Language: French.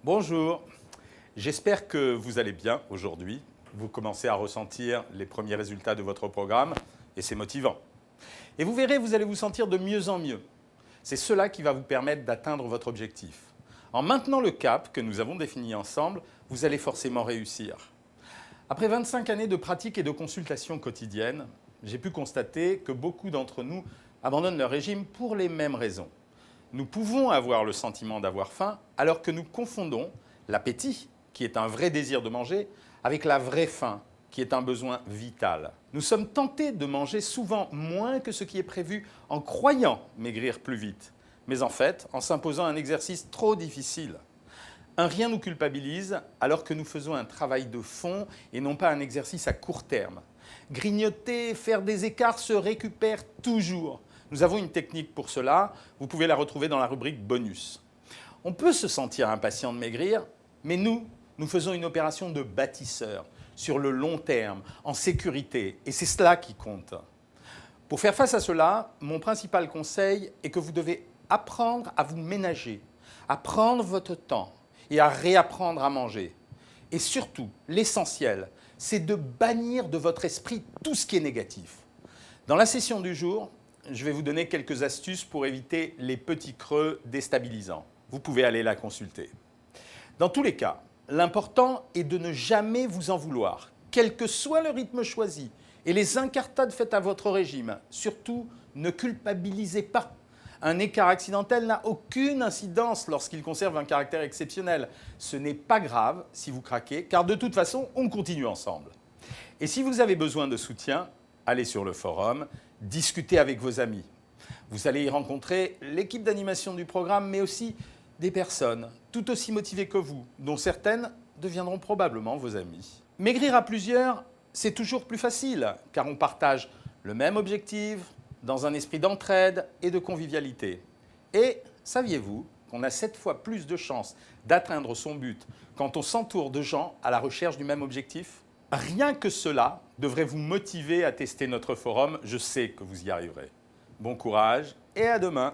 Bonjour, j'espère que vous allez bien aujourd'hui. Vous commencez à ressentir les premiers résultats de votre programme et c'est motivant. Et vous verrez, vous allez vous sentir de mieux en mieux. C'est cela qui va vous permettre d'atteindre votre objectif. En maintenant le cap que nous avons défini ensemble, vous allez forcément réussir. Après 25 années de pratique et de consultation quotidienne, j'ai pu constater que beaucoup d'entre nous abandonnent leur régime pour les mêmes raisons. Nous pouvons avoir le sentiment d'avoir faim alors que nous confondons l'appétit, qui est un vrai désir de manger, avec la vraie faim, qui est un besoin vital. Nous sommes tentés de manger souvent moins que ce qui est prévu en croyant maigrir plus vite, mais en fait en s'imposant un exercice trop difficile. Un rien nous culpabilise alors que nous faisons un travail de fond et non pas un exercice à court terme. Grignoter, faire des écarts se récupère toujours. Nous avons une technique pour cela, vous pouvez la retrouver dans la rubrique bonus. On peut se sentir impatient de maigrir, mais nous faisons une opération de bâtisseur, sur le long terme, en sécurité, et c'est cela qui compte. Pour faire face à cela, mon principal conseil est que vous devez apprendre à vous ménager, à prendre votre temps et à réapprendre à manger. Et surtout, l'essentiel, c'est de bannir de votre esprit tout ce qui est négatif. Dans la session du jour, je vais vous donner quelques astuces pour éviter les petits creux déstabilisants. Vous pouvez aller la consulter. Dans tous les cas, l'important est de ne jamais vous en vouloir, quel que soit le rythme choisi et les incartades faites à votre régime. Surtout, ne culpabilisez pas. Un écart accidentel n'a aucune incidence lorsqu'il conserve un caractère exceptionnel. Ce n'est pas grave si vous craquez, car de toute façon, on continue ensemble. Et si vous avez besoin de soutien, allez sur le forum, discutez avec vos amis. Vous allez y rencontrer l'équipe d'animation du programme, mais aussi des personnes tout aussi motivées que vous, dont certaines deviendront probablement vos amis. Maigrir à plusieurs, c'est toujours plus facile, car on partage le même objectif, dans un esprit d'entraide et de convivialité. Et saviez-vous qu'on a 7 fois plus de chances d'atteindre son but quand on s'entoure de gens à la recherche du même objectif ? Rien que cela devrait vous motiver à tester notre forum, je sais que vous y arriverez. Bon courage et à demain!